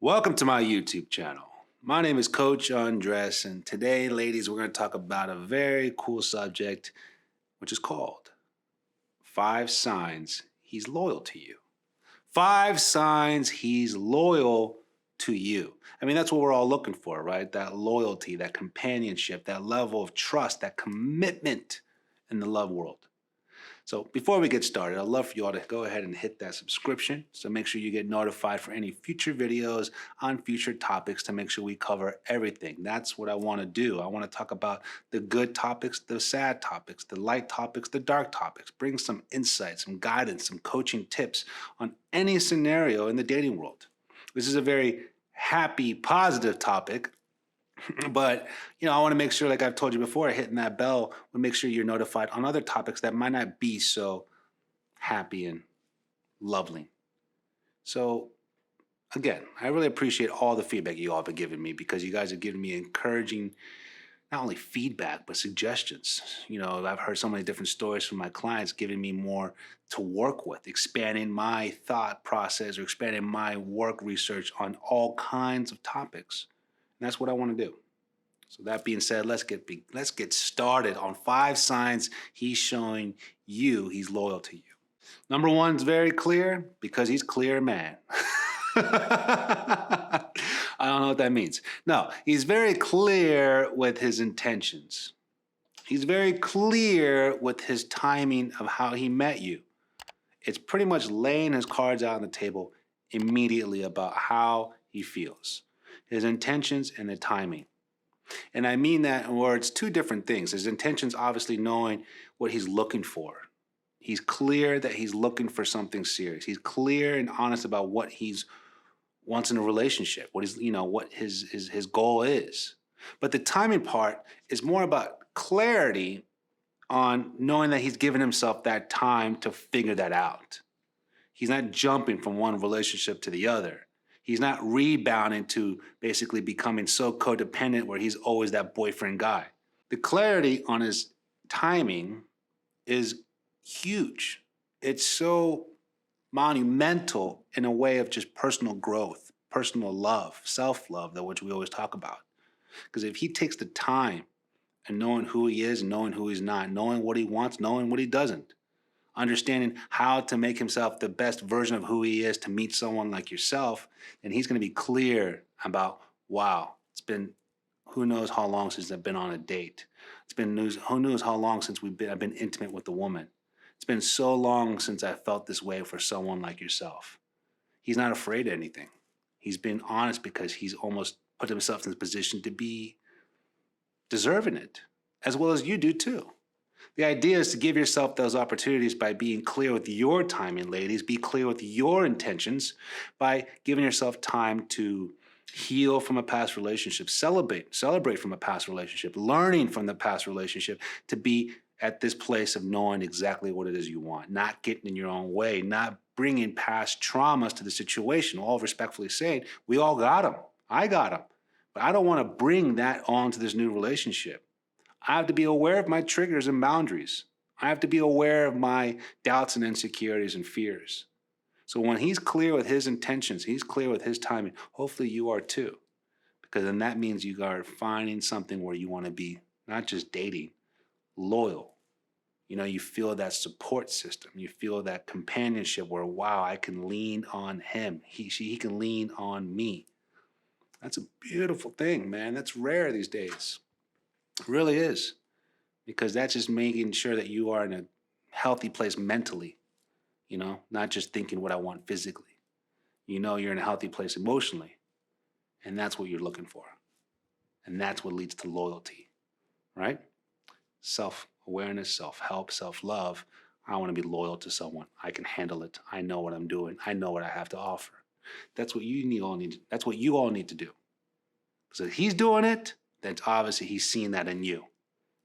Welcome to my YouTube channel. My name is Coach Undress, and today, ladies, we're going to talk about a very cool subject, which is called 5 Signs He's Loyal to You. 5 signs he's loyal to you. I mean, that's what we're all looking for, right? That loyalty, that companionship, that level of trust, that commitment in the love world. So before we get started, I'd love for you all to go ahead and hit that subscription. So make sure you get notified for any future videos on future topics to make sure we cover everything. That's what I want to do. I want to talk about the good topics, the sad topics, the light topics, the dark topics, bring some insight, some guidance, some coaching tips on any scenario in the dating world. This is a very happy, positive topic. But, I want to make sure, like I've told you before, hitting that bell will make sure you're notified on other topics that might not be so happy and lovely. So, again, I really appreciate all the feedback you all have been giving me because you guys have given me encouraging, not only feedback, but suggestions. I've heard so many different stories from my clients giving me more to work with, expanding my thought process or expanding my work research on all kinds of topics. And that's what I want to do. So that being said, let's get started on 5 signs he's showing you he's loyal to you. Number one is very clear because he's clear man. I don't know what that means. No, he's very clear with his intentions. He's very clear with his timing of how he met you. It's pretty much laying his cards out on the table immediately about how he feels, his intentions and the timing. And I mean that in words, two different things. His intentions, obviously knowing what he's looking for. He's clear that he's looking for something serious. He's clear and honest about what he's wants in a relationship, what his goal is. But the timing part is more about clarity on knowing that he's given himself that time to figure that out. He's not jumping from one relationship to the other. He's not rebounding to basically becoming so codependent where he's always that boyfriend guy. The clarity on his timing is huge. It's so monumental in a way of just personal growth, personal love, self-love, that which we always talk about. Because if he takes the time and knowing who he is, knowing who he's not, knowing what he wants, knowing what he doesn't, understanding how to make himself the best version of who he is to meet someone like yourself, then he's going to be clear about, wow, it's been who knows how long since I've been on a date. It's been who knows how long since I've been intimate with a woman. It's been so long since I felt this way for someone like yourself. He's not afraid of anything. He's been honest because he's almost put himself in this position to be deserving it, as well as you do too. The idea is to give yourself those opportunities by being clear with your timing, ladies. Be clear with your intentions by giving yourself time to heal from a past relationship, celebrate from a past relationship, learning from the past relationship to be at this place of knowing exactly what it is you want, not getting in your own way, not bringing past traumas to the situation, all respectfully saying, we all got them. I got them. But I don't want to bring that on to this new relationship. I have to be aware of my triggers and boundaries. I have to be aware of my doubts and insecurities and fears. So when he's clear with his intentions, he's clear with his timing, hopefully you are too. Because then that means you are finding something where you want to be not just dating, loyal. You feel that support system. You feel that companionship where, wow, I can lean on him. He can lean on me. That's a beautiful thing, man. That's rare these days. It really is, because that's just making sure that you are in a healthy place mentally, not just thinking what I want physically. You're in a healthy place emotionally, and that's what you're looking for. And that's what leads to loyalty, right? Self-awareness, self-help, self-love. I want to be loyal to someone. I can handle it. I know what I'm doing. I know what I have to offer. That's what you all need to do. So if he's doing it, then obviously he's seen that in you,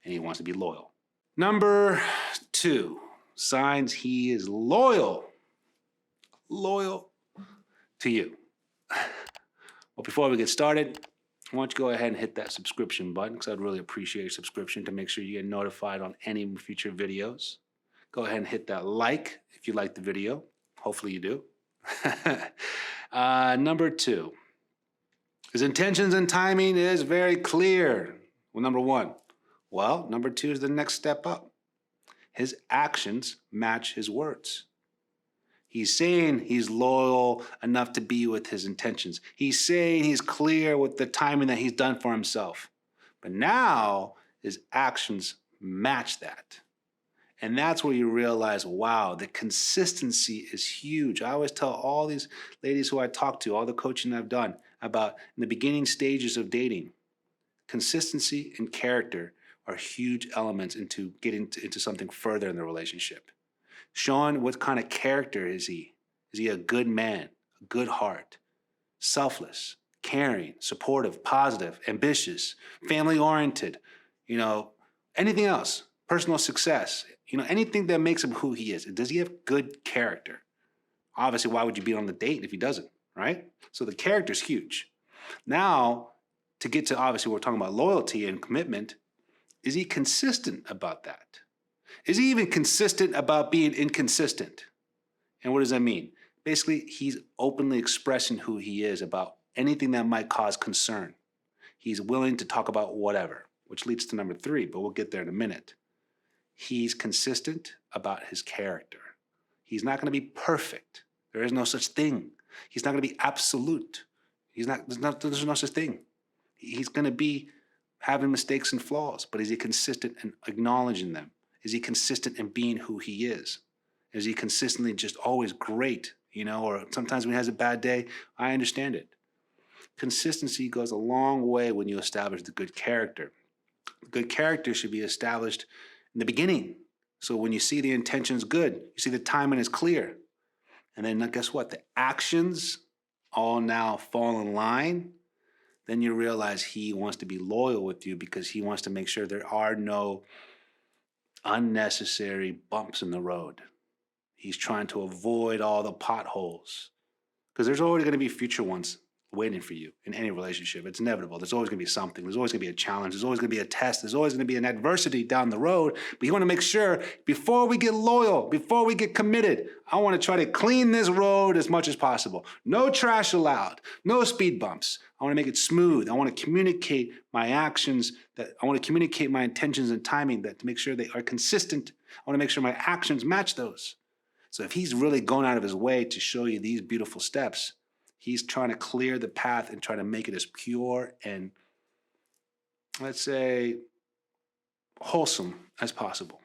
and he wants to be loyal. Number 2, signs he is loyal to you. Well, before we get started, why don't you go ahead and hit that subscription button, because I'd really appreciate your subscription to make sure you get notified on any future videos. Go ahead and hit that like if you like the video. Hopefully you do. Number 2, His intentions and timing is very clear. Well, number one. Well, number two is the next step up. His actions match his words. He's saying he's loyal enough to be with his intentions. He's saying he's clear with the timing that he's done for himself. But now his actions match that. And that's where you realize, wow, the consistency is huge. I always tell all these ladies who I talk to, all the coaching I've done, about in the beginning stages of dating, consistency and character are huge elements into getting into something further in the relationship. Showing what kind of character is he? Is he a good man, a good heart, selfless, caring, supportive, positive, ambitious, family oriented, anything else, personal success, anything that makes him who he is. Does he have good character? Obviously, why would you be on the date if he doesn't, right? So the character is huge. Now, to get to obviously we're talking about loyalty and commitment, is he consistent about that? Is he even consistent about being inconsistent? And what does that mean? Basically, he's openly expressing who he is about anything that might cause concern. He's willing to talk about whatever, which leads to number three, but we'll get there in a minute. He's consistent about his character. He's not going to be perfect. There is no such thing. He's not going to be absolute. There's no such thing. He's going to be having mistakes and flaws, but is he consistent in acknowledging them? Is he consistent in being who he is? Is he consistently just always great, or sometimes when he has a bad day? I understand it. Consistency goes a long way when you establish the good character. Good character should be established in the beginning. So when you see the intentions good, you see the timing is clear. And then guess what? The actions all now fall in line. Then you realize he wants to be loyal with you because he wants to make sure there are no unnecessary bumps in the road. He's trying to avoid all the potholes because there's already going to be future ones waiting for you in any relationship. It's inevitable. There's always going to be something. There's always going to be a challenge. There's always going to be a test. There's always going to be an adversity down the road. But you want to make sure before we get loyal, before we get committed, I want to try to clean this road as much as possible. No trash allowed. No speed bumps. I want to make it smooth. I want to communicate my actions. I want to communicate my intentions and timing to make sure they are consistent. I want to make sure my actions match those. So if he's really going out of his way to show you these beautiful steps, he's trying to clear the path and try to make it as pure and, let's say, wholesome as possible.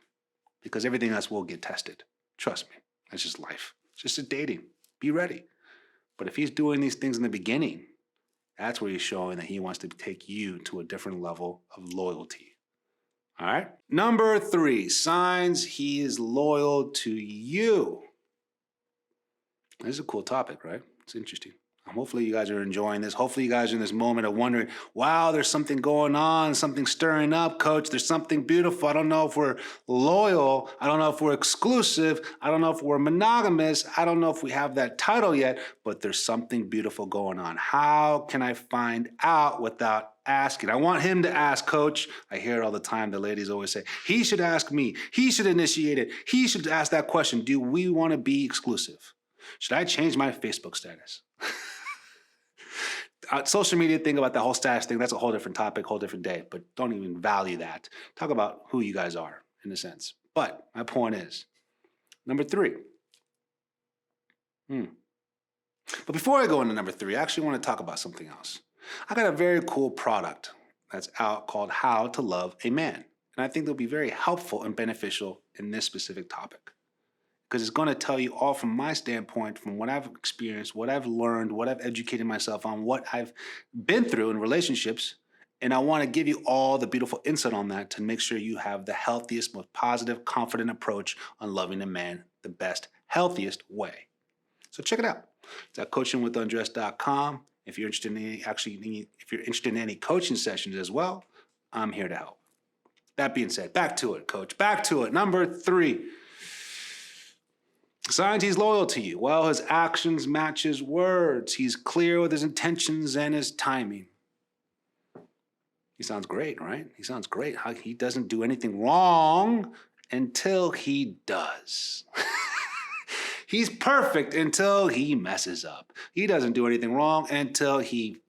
Because everything else will get tested. Trust me. That's just life. It's just a dating. Be ready. But if he's doing these things in the beginning, that's where he's showing that he wants to take you to a different level of loyalty. All right? Number 3, signs he is loyal to you. This is a cool topic, right? It's interesting. Hopefully you guys are enjoying this. Hopefully you guys are in this moment of wondering, wow, there's something going on, something stirring up, coach. There's something beautiful. I don't know if we're loyal. I don't know if we're exclusive. I don't know if we're monogamous. I don't know if we have that title yet, but there's something beautiful going on. How can I find out without asking? I want him to ask, coach. I hear it all the time. The ladies always say, he should ask me. He should initiate it. He should ask that question. Do we want to be exclusive? Should I change my Facebook status? Social media thing about the whole status thing, that's a whole different topic, whole different day, but don't even value that. Talk about who you guys are in a sense. But my point is, number 3. But before I go into number 3, I actually want to talk about something else. I got a very cool product that's out called How to Love a Man. And I think they'll be very helpful and beneficial in this specific topic. Because it's going to tell you all from my standpoint, from what I've experienced, what I've learned, what I've educated myself on, what I've been through in relationships. And I want to give you all the beautiful insight on that to make sure you have the healthiest, most positive, confident approach on loving a man the best, healthiest way. So check it out. It's at coachingwithundress.com. If you're interested in any coaching sessions as well, I'm here to help. That being said, back to it, coach. Back to it. Number 3. Signs he's loyal to you. Well, his actions match his words. He's clear with his intentions and his timing. He sounds great, right? He sounds great. He doesn't do anything wrong until he does. He's perfect until he messes up. He doesn't do anything wrong until he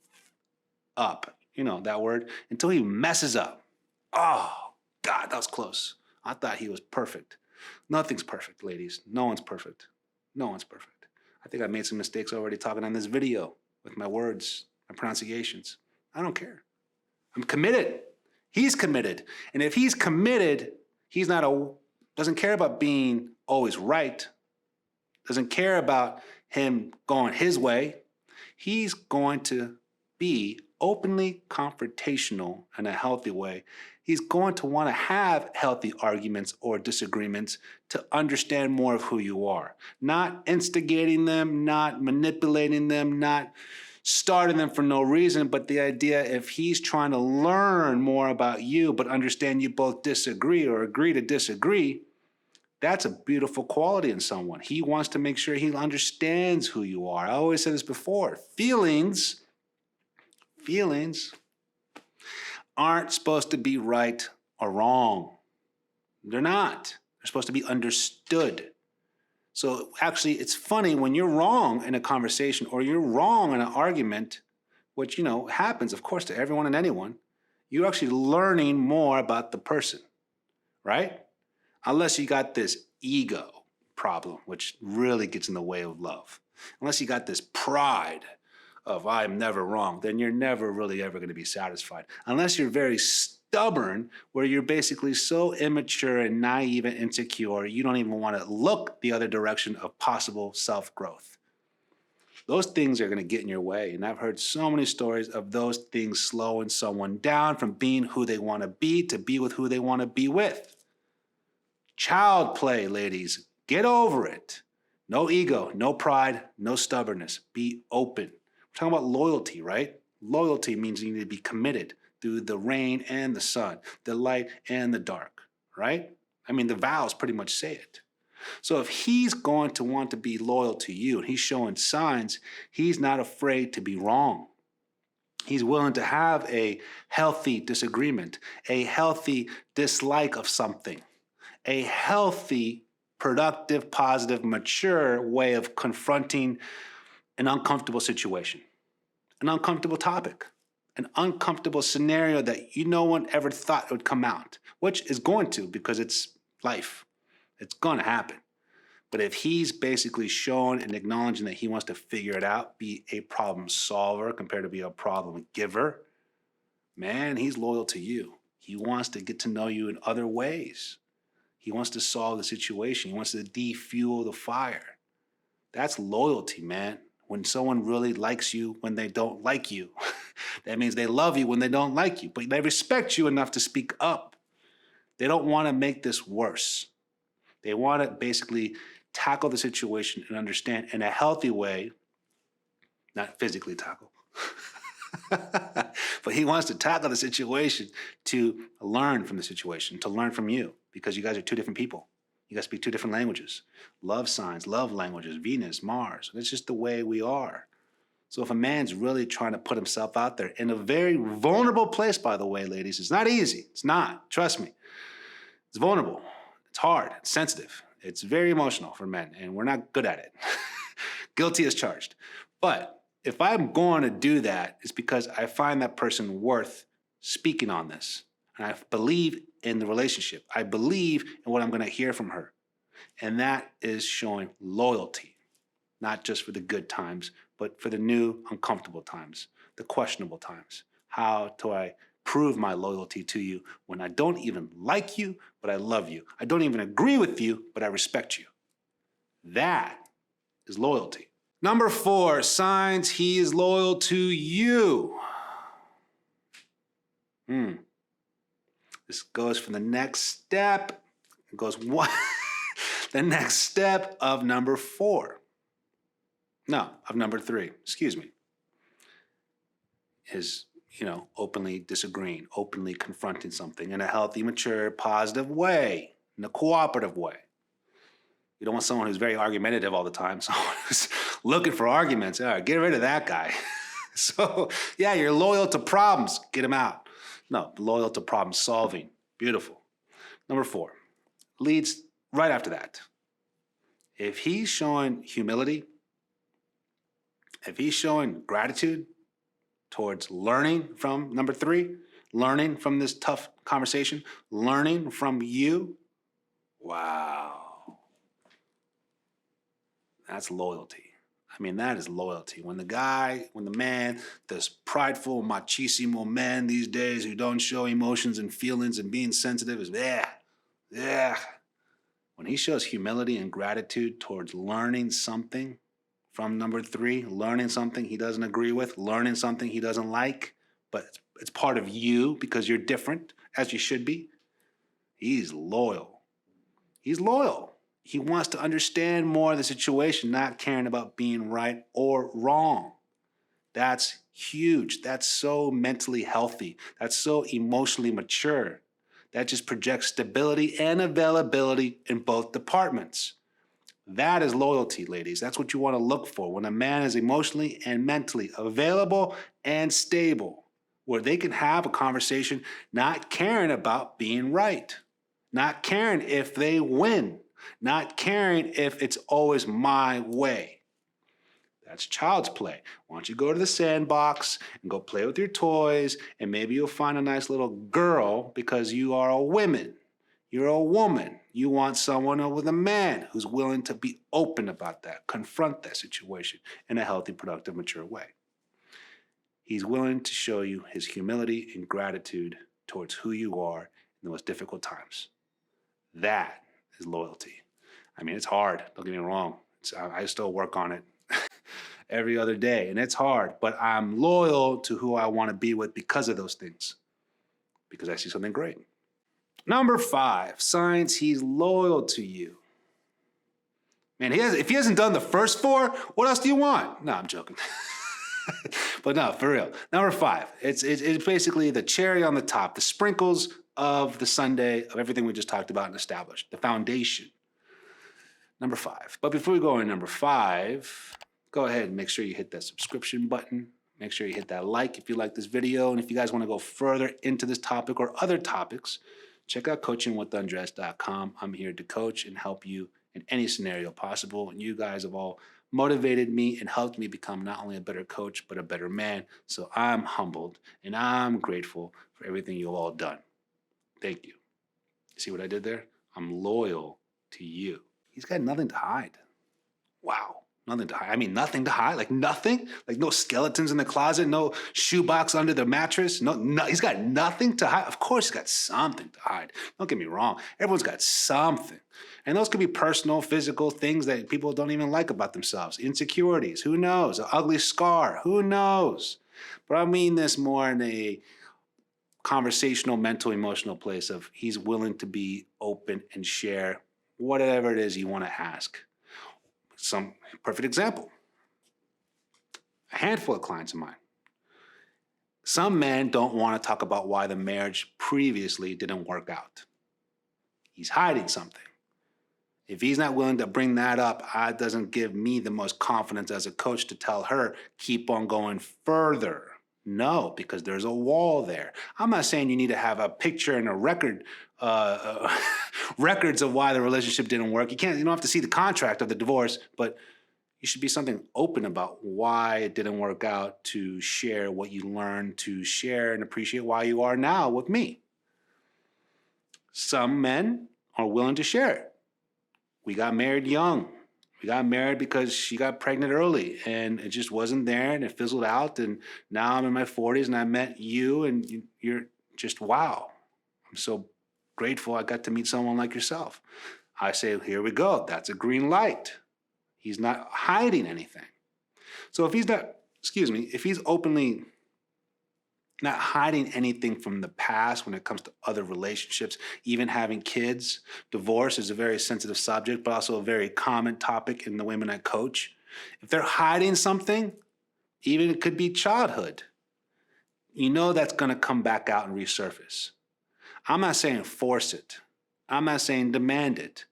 up. You know that word. Until he messes up. Oh, God, that was close. I thought he was perfect. Nothing's perfect, ladies. No one's perfect. No one's perfect. I think I made some mistakes already talking on this video with my words, my pronunciations. I don't care. I'm committed. He's committed. And if he's committed, he's doesn't care about being always right, doesn't care about him going his way. He's going to be openly confrontational in a healthy way. He's going to want to have healthy arguments or disagreements to understand more of who you are. Not instigating them, not manipulating them, not starting them for no reason, but the idea if he's trying to learn more about you, but understand you both disagree or agree to disagree, that's a beautiful quality in someone. He wants to make sure he understands who you are. I always said this before. Feelings aren't supposed to be right or wrong. They're not. They're supposed to be understood. So actually, it's funny when you're wrong in a conversation or you're wrong in an argument, which, happens, of course, to everyone and anyone, you're actually learning more about the person, right? Unless you got this ego problem, which really gets in the way of love. Unless you got this pride of I'm never wrong, then you're never really ever going to be satisfied. Unless you're very stubborn, where you're basically so immature and naive and insecure, you don't even want to look the other direction of possible self-growth. Those things are going to get in your way. And I've heard so many stories of those things slowing someone down from being who they want to be with who they want to be with. Child play, ladies. Get over it. No ego, no pride, no stubbornness. Be open. We're talking about loyalty, right? Loyalty means you need to be committed through the rain and the sun, the light and the dark, right? I mean, the vows pretty much say it. So if he's going to want to be loyal to you and he's showing signs, he's not afraid to be wrong. He's willing to have a healthy disagreement, a healthy dislike of something, a healthy, productive, positive, mature way of confronting an uncomfortable situation, an uncomfortable topic, an uncomfortable scenario that no one ever thought would come out, which is going to because it's life. It's going to happen. But if he's basically showing and acknowledging that he wants to figure it out, be a problem solver compared to be a problem giver, man, he's loyal to you. He wants to get to know you in other ways. He wants to solve the situation. He wants to defuel the fire. That's loyalty, man. When someone really likes you when they don't like you. That means they love you when they don't like you, but they respect you enough to speak up. They don't want to make this worse. They want to basically tackle the situation and understand in a healthy way, not physically tackle. But he wants to tackle the situation to learn from the situation, to learn from you, because you guys are two different people. You guys speak two different languages. Love signs, love languages, Venus, Mars. That's just the way we are. So if a man's really trying to put himself out there in a very vulnerable place, by the way, ladies, it's not easy. It's not. Trust me. It's vulnerable. It's hard. It's sensitive. It's very emotional for men, and we're not good at it. Guilty as charged. But if I'm going to do that, it's because I find that person worth speaking on this. And I believe in the relationship. I believe in what I'm going to hear from her. And that is showing loyalty, not just for the good times, but for the new uncomfortable times, the questionable times. How do I prove my loyalty to you when I don't even like you, but I love you? I don't even agree with you, but I respect you. That is loyalty. Number 4, signs he is loyal to you. This goes for the next step. It goes one, the next step of number 4. No, of number 3, excuse me. Is, openly disagreeing, openly confronting something in a healthy, mature, positive way, in a cooperative way. You don't want someone who's very argumentative all the time, someone who's looking for arguments. All right, get rid of that guy. So, yeah, you're loyal to problems. Get him out. No, loyal to problem solving. Beautiful. Number 4, leads right after that. If he's showing humility, if he's showing gratitude, towards learning from number three, learning from this tough conversation, learning from you. Wow. That's loyalty. I mean, that is loyalty. When the man, this prideful, machismo man these days who don't show emotions and feelings and being sensitive is, yeah. When he shows humility and gratitude towards learning something from number three, learning something he doesn't agree with, learning something he doesn't like, but it's part of you because you're different, as you should be, he's loyal. He's loyal. He wants to understand more of the situation, not caring about being right or wrong. That's huge. That's so mentally healthy. That's so emotionally mature. That just projects stability and availability in both departments. That is loyalty, ladies. That's what you want to look for when a man is emotionally and mentally available and stable, where they can have a conversation not caring about being right, not caring if they win, not caring if it's always my way. That's child's play. Why don't you go to the sandbox and go play with your toys, and maybe you'll find a nice little girl because you are a woman. You're a woman. You want someone with a man who's willing to be open about that, confront that situation in a healthy, productive, mature way. He's willing to show you his humility and gratitude towards who you are in the most difficult times. That is loyalty. I mean, it's hard. Don't get me wrong. I still work on it every other day, and it's hard, but I'm loyal to who I want to be with because of those things, because I see something great. Number 5, signs he's loyal to you. Man, if he hasn't done the first 4, what else do you want? No, I'm joking. But no, for real. Number 5, it's basically the cherry on the top, the sprinkles of the sundae of everything we just talked about and established, the foundation. Number 5. But before we go on number 5, go ahead and make sure you hit that subscription button. Make sure you hit that like if you like this video. And if you guys want to go further into this topic or other topics, check out coachingwithundress.com. I'm here to coach and help you in any scenario possible. And you guys have all motivated me and helped me become not only a better coach, but a better man. So I'm humbled and I'm grateful for everything you've all done. Thank you. See what I did there? I'm loyal to you. He's got nothing to hide. Wow. Nothing to hide. I mean, nothing to hide. Like nothing. Like no skeletons in the closet. No shoebox under the mattress. No. He's got nothing to hide. Of course, he's got something to hide. Don't get me wrong. Everyone's got something, and those could be personal, physical things that people don't even like about themselves. Insecurities. Who knows? An ugly scar. Who knows? But I mean this more in a conversational, mental, emotional place of he's willing to be open and share whatever it is you want to ask. Some perfect example. A handful of clients of mine. Some men don't want to talk about why the marriage previously didn't work out. He's hiding something. If he's not willing to bring that up, it doesn't give me the most confidence as a coach to tell her, keep on going further. No, because there's a wall there. I'm not saying you need to have a picture and a record, records of why the relationship didn't work. You don't have to see the contract of the divorce, but you should be something open about why it didn't work out, to share what you learned, to share and appreciate why you are now with me. Some men are willing to share it. We got married young. We got married because she got pregnant early and it just wasn't there and it fizzled out. And now I'm in my 40s and I met you and you're just, wow. I'm so grateful I got to meet someone like yourself. I say, here we go. That's a green light. He's not hiding anything. So if he's openly not hiding anything from the past when it comes to other relationships, even having kids. Divorce is a very sensitive subject, but also a very common topic in the women I coach. If they're hiding something, even it could be childhood, you know that's going to come back out and resurface. I'm not saying force it. I'm not saying demand it.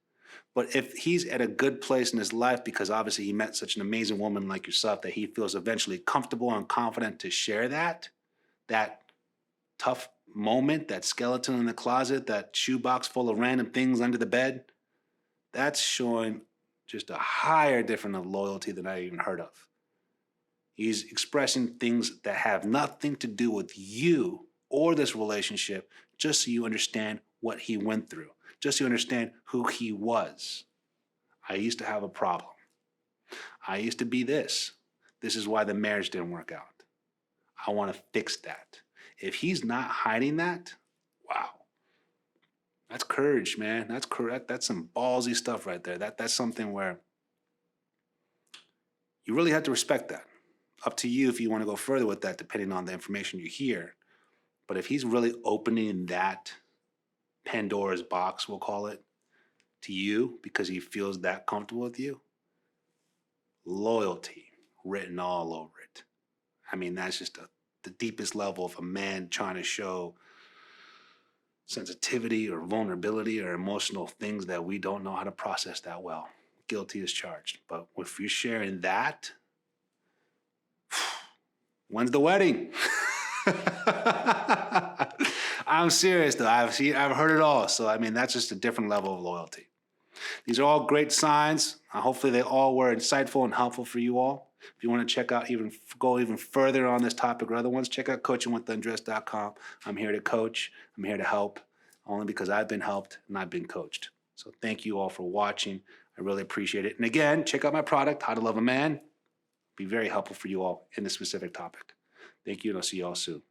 But if he's at a good place in his life because obviously he met such an amazing woman like yourself that he feels eventually comfortable and confident to share that tough moment, that skeleton in the closet, that shoebox full of random things under the bed, that's showing just a higher difference of loyalty than I even heard of. He's expressing things that have nothing to do with you or this relationship, just so you understand what he went through, just so you understand who he was. I used to have a problem. I used to be this. This is why the marriage didn't work out. I want to fix that. If he's not hiding that, wow. That's courage, man. That's correct. That's some ballsy stuff right there. That's something where you really have to respect that. Up to you if you want to go further with that, depending on the information you hear. But if he's really opening that Pandora's box, we'll call it, to you because he feels that comfortable with you, loyalty written all over it. I mean, that's just the deepest level of a man trying to show sensitivity or vulnerability or emotional things that we don't know how to process that well. Guilty as charged. But if you're sharing that, when's the wedding? I'm serious though. I've heard it all. So I mean, that's just a different level of loyalty. These are all great signs. Hopefully they all were insightful and helpful for you all. If you want to check out go even further on this topic or other ones, check out coachingwithundress.com. I'm here to coach. I'm here to help only because I've been helped and I've been coached. So thank you all for watching. I really appreciate it. And again, check out my product, How to Love a Man. Be very helpful for you all in this specific topic. Thank you, and I'll see you all soon.